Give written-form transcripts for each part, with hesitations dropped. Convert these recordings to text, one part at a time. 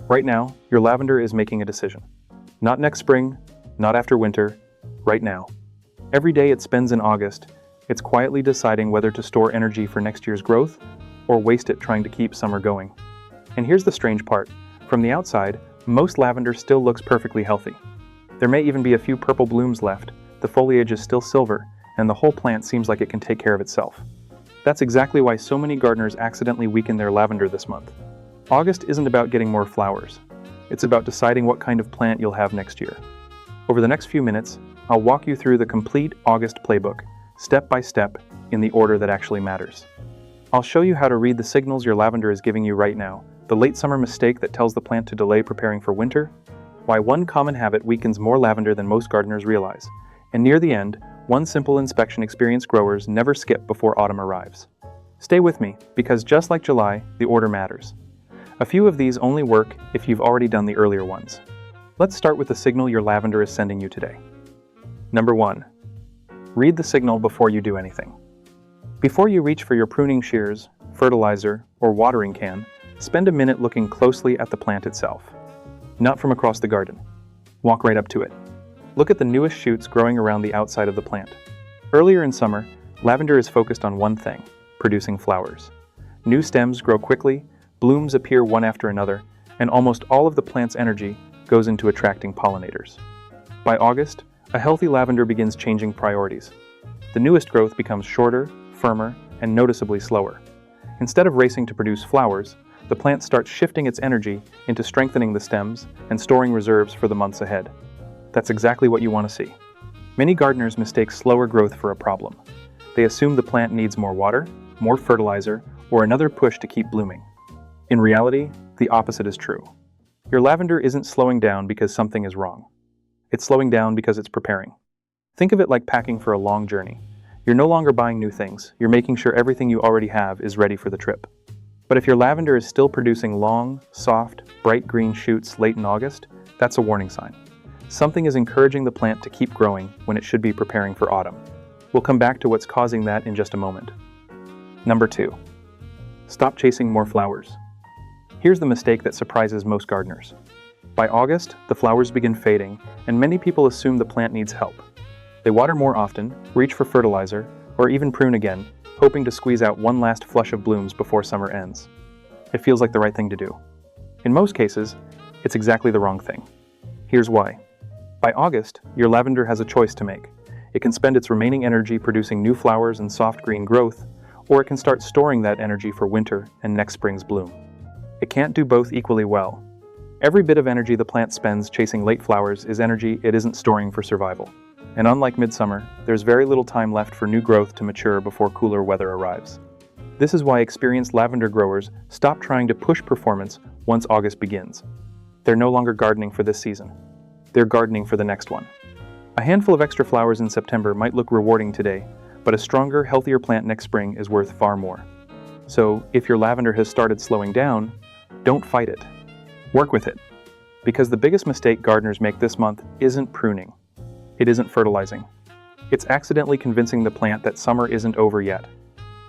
Right now, your lavender is making a decision. Not next spring, not after winter, right now. Every day it spends in August, it's quietly deciding whether to store energy for next year's growth or waste it trying to keep summer going. And here's the strange part. From the outside, most lavender still looks perfectly healthy. There may even be a few purple blooms left, the foliage is still silver, and the whole plant seems like it can take care of itself. That's exactly why so many gardeners accidentally weaken their lavender this month. August isn't about getting more flowers. It's about deciding what kind of plant you'll have next year. Over the next few minutes, I'll walk you through the complete August playbook, step by step, in the order that actually matters. I'll show you how to read the signals your lavender is giving you right now, the late summer mistake that tells the plant to delay preparing for winter, why one common habit weakens more lavender than most gardeners realize, and near the end, one simple inspection experienced growers never skip before autumn arrives. Stay with me, because just like July, the order matters. A few of these only work if you've already done the earlier ones. Let's start with the signal your lavender is sending you today. Number 1. Read the signal before you do anything. Before you reach for your pruning shears, fertilizer, or watering can, spend a minute looking closely at the plant itself. Not from across the garden. Walk right up to it. Look at the newest shoots growing around the outside of the plant. Earlier in summer, lavender is focused on one thing, producing flowers. New stems grow quickly, blooms appear one after another, and almost all of the plant's energy goes into attracting pollinators. By August, a healthy lavender begins changing priorities. The newest growth becomes shorter, firmer, and noticeably slower. Instead of racing to produce flowers, the plant starts shifting its energy into strengthening the stems and storing reserves for the months ahead. That's exactly what you want to see. Many gardeners mistake slower growth for a problem. They assume the plant needs more water, more fertilizer, or another push to keep blooming. In reality, the opposite is true. Your lavender isn't slowing down because something is wrong. It's slowing down because it's preparing. Think of it like packing for a long journey. You're no longer buying new things, you're making sure everything you already have is ready for the trip. But if your lavender is still producing long, soft, bright green shoots late in August, that's a warning sign. Something is encouraging the plant to keep growing when it should be preparing for autumn. We'll come back to what's causing that in just a moment. Number 2. Stop chasing more flowers. Here's the mistake that surprises most gardeners. By August, the flowers begin fading, and many people assume the plant needs help. They water more often, reach for fertilizer, or even prune again, hoping to squeeze out one last flush of blooms before summer ends. It feels like the right thing to do. In most cases, it's exactly the wrong thing. Here's why. By August, your lavender has a choice to make. It can spend its remaining energy producing new flowers and soft green growth, or it can start storing that energy for winter and next spring's bloom. It can't do both equally well. Every bit of energy the plant spends chasing late flowers is energy it isn't storing for survival. And unlike midsummer, there's very little time left for new growth to mature before cooler weather arrives. This is why experienced lavender growers stop trying to push performance once August begins. They're no longer gardening for this season. They're gardening for the next one. A handful of extra flowers in September might look rewarding today, but a stronger, healthier plant next spring is worth far more. So, if your lavender has started slowing down, don't fight it. Work with it. Because the biggest mistake gardeners make this month isn't pruning. It isn't fertilizing. It's accidentally convincing the plant that summer isn't over yet.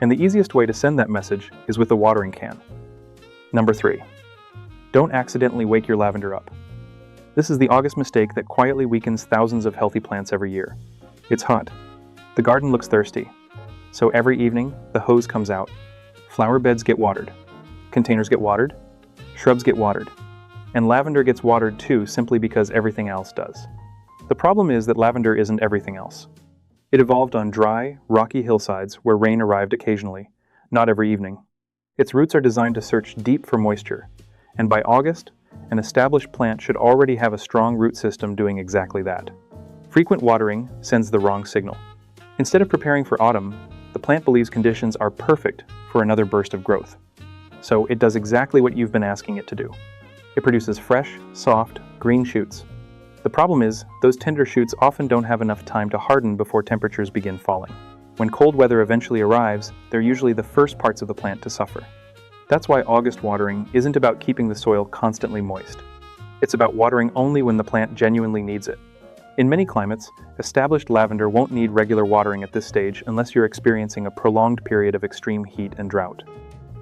And the easiest way to send that message is with a watering can. Number 3. Don't accidentally wake your lavender up. This is the August mistake that quietly weakens thousands of healthy plants every year. It's hot. The garden looks thirsty. So every evening, the hose comes out. Flower beds get watered. Containers get watered. Shrubs get watered. And lavender gets watered too, simply because everything else does. The problem is that lavender isn't everything else. It evolved on dry, rocky hillsides where rain arrived occasionally, not every evening. Its roots are designed to search deep for moisture, and by August, an established plant should already have a strong root system doing exactly that. Frequent watering sends the wrong signal. Instead of preparing for autumn, the plant believes conditions are perfect for another burst of growth. So it does exactly what you've been asking it to do. It produces fresh, soft, green shoots. The problem is, those tender shoots often don't have enough time to harden before temperatures begin falling. When cold weather eventually arrives, they're usually the first parts of the plant to suffer. That's why August watering isn't about keeping the soil constantly moist. It's about watering only when the plant genuinely needs it. In many climates, established lavender won't need regular watering at this stage unless you're experiencing a prolonged period of extreme heat and drought.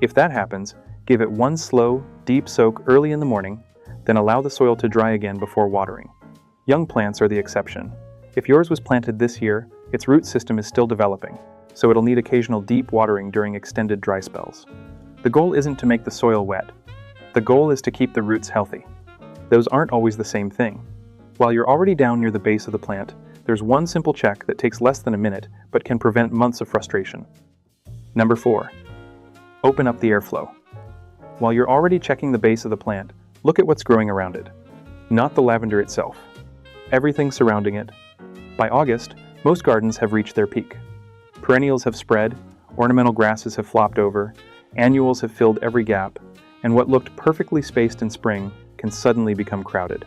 If that happens, give it one slow, deep soak early in the morning, then allow the soil to dry again before watering. Young plants are the exception. If yours was planted this year, its root system is still developing, so it'll need occasional deep watering during extended dry spells. The goal isn't to make the soil wet. The goal is to keep the roots healthy. Those aren't always the same thing. While you're already down near the base of the plant, there's one simple check that takes less than a minute but can prevent months of frustration. Number 4. Open up the airflow. While you're already checking the base of the plant, look at what's growing around it. Not the lavender itself. Everything surrounding it. By August, most gardens have reached their peak. Perennials have spread, ornamental grasses have flopped over, annuals have filled every gap, and what looked perfectly spaced in spring can suddenly become crowded.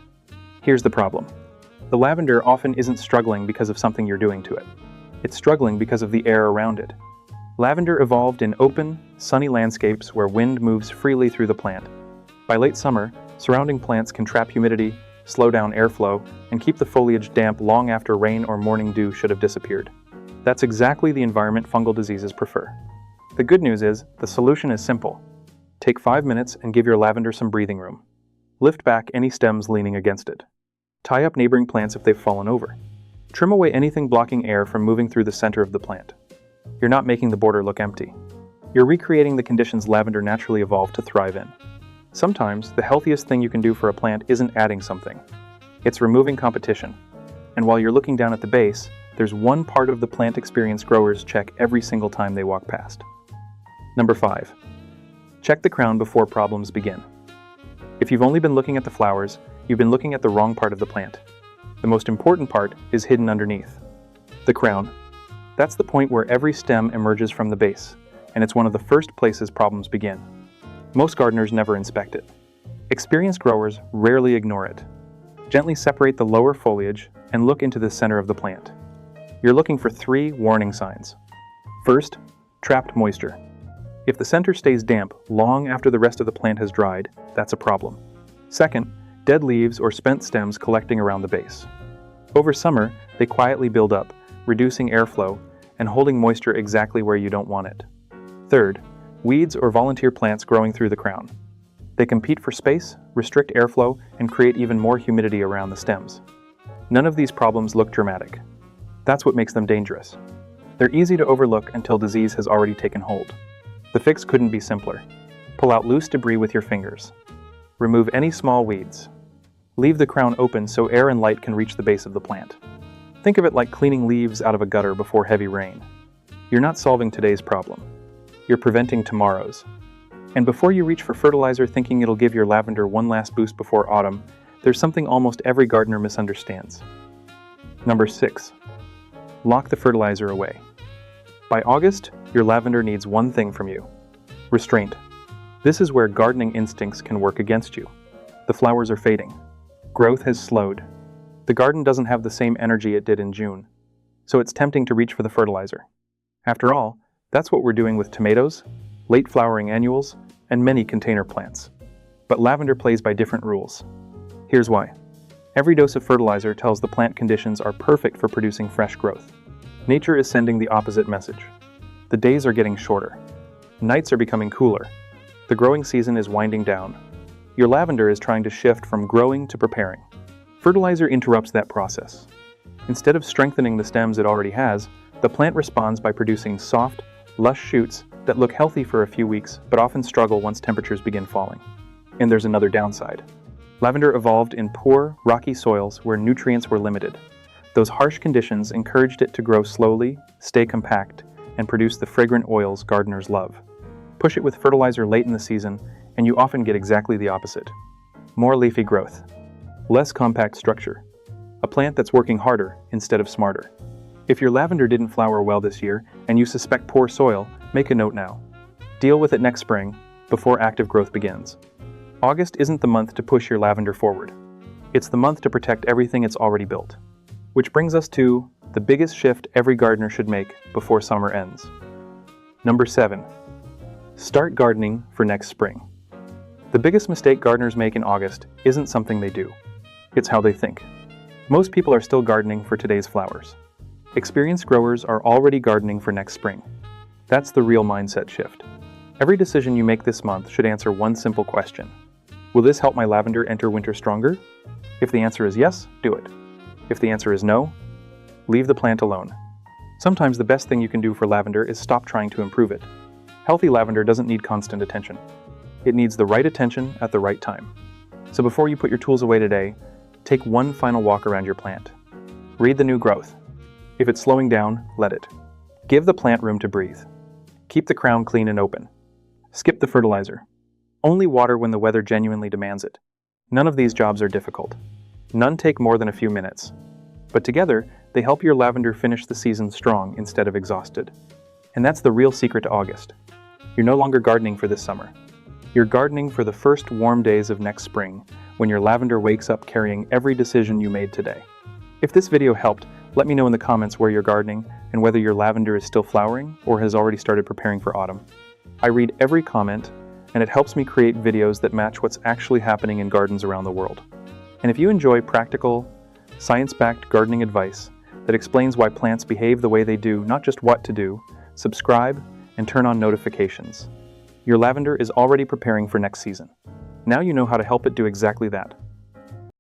Here's the problem. The lavender often isn't struggling because of something you're doing to it. It's struggling because of the air around it. Lavender evolved in open, sunny landscapes where wind moves freely through the plant. By late summer, surrounding plants can trap humidity, slow down airflow, and keep the foliage damp long after rain or morning dew should have disappeared. That's exactly the environment fungal diseases prefer. The good news is, the solution is simple. Take 5 minutes and give your lavender some breathing room. Lift back any stems leaning against it. Tie up neighboring plants if they've fallen over. Trim away anything blocking air from moving through the center of the plant. You're not making the border look empty. You're recreating the conditions lavender naturally evolved to thrive in. Sometimes, the healthiest thing you can do for a plant isn't adding something. It's removing competition. And while you're looking down at the base, there's one part of the plant experience growers check every single time they walk past. Number 5. Check the crown before problems begin. If you've only been looking at the flowers, you've been looking at the wrong part of the plant. The most important part is hidden underneath. The crown. That's the point where every stem emerges from the base, and it's one of the first places problems begin. Most gardeners never inspect it. Experienced growers rarely ignore it. Gently separate the lower foliage and look into the center of the plant. You're looking for 3 warning signs. First, trapped moisture. If the center stays damp long after the rest of the plant has dried, that's a problem. Second, dead leaves or spent stems collecting around the base. Over summer, they quietly build up, reducing airflow and holding moisture exactly where you don't want it. Third, weeds or volunteer plants growing through the crown. They compete for space, restrict airflow, and create even more humidity around the stems. None of these problems look dramatic. That's what makes them dangerous. They're easy to overlook until disease has already taken hold. The fix couldn't be simpler. Pull out loose debris with your fingers. Remove any small weeds. Leave the crown open so air and light can reach the base of the plant. Think of it like cleaning leaves out of a gutter before heavy rain. You're not solving today's problem. You're preventing tomorrow's. And before you reach for fertilizer thinking it'll give your lavender one last boost before autumn, there's something almost every gardener misunderstands. Number 6. Lock the fertilizer away. By August, your lavender needs one thing from you: restraint. This is where gardening instincts can work against you. The flowers are fading. Growth has slowed. The garden doesn't have the same energy it did in June, so it's tempting to reach for the fertilizer. After all, that's what we're doing with tomatoes, late flowering annuals, and many container plants. But lavender plays by different rules. Here's why. Every dose of fertilizer tells the plant conditions are perfect for producing fresh growth. Nature is sending the opposite message. The days are getting shorter. Nights are becoming cooler. The growing season is winding down. Your lavender is trying to shift from growing to preparing. Fertilizer interrupts that process. Instead of strengthening the stems it already has, the plant responds by producing soft, lush shoots that look healthy for a few weeks but often struggle once temperatures begin falling. And there's another downside. Lavender evolved in poor, rocky soils where nutrients were limited. Those harsh conditions encouraged it to grow slowly, stay compact, and produce the fragrant oils gardeners love. Push it with fertilizer late in the season, and you often get exactly the opposite. More leafy growth. Less compact structure. A plant that's working harder instead of smarter. If your lavender didn't flower well this year, and you suspect poor soil, make a note now. Deal with it next spring, before active growth begins. August isn't the month to push your lavender forward. It's the month to protect everything it's already built. Which brings us to the biggest shift every gardener should make before summer ends. Number 7. Start gardening for next spring. The biggest mistake gardeners make in August isn't something they do. It's how they think. Most people are still gardening for today's flowers. Experienced growers are already gardening for next spring. That's the real mindset shift. Every decision you make this month should answer one simple question. Will this help my lavender enter winter stronger? If the answer is yes, do it. If the answer is no, leave the plant alone. Sometimes the best thing you can do for lavender is stop trying to improve it. Healthy lavender doesn't need constant attention. It needs the right attention at the right time. So before you put your tools away today, take one final walk around your plant. Read the new growth. If it's slowing down, let it. Give the plant room to breathe. Keep the crown clean and open. Skip the fertilizer. Only water when the weather genuinely demands it. None of these jobs are difficult. None take more than a few minutes. But together, they help your lavender finish the season strong instead of exhausted. And that's the real secret to August. You're no longer gardening for this summer. You're gardening for the first warm days of next spring, when your lavender wakes up carrying every decision you made today. If this video helped, let me know in the comments where you're gardening and whether your lavender is still flowering or has already started preparing for autumn. I read every comment, and it helps me create videos that match what's actually happening in gardens around the world. And if you enjoy practical, science-backed gardening advice that explains why plants behave the way they do, not just what to do, subscribe and turn on notifications. Your lavender is already preparing for next season. Now you know how to help it do exactly that.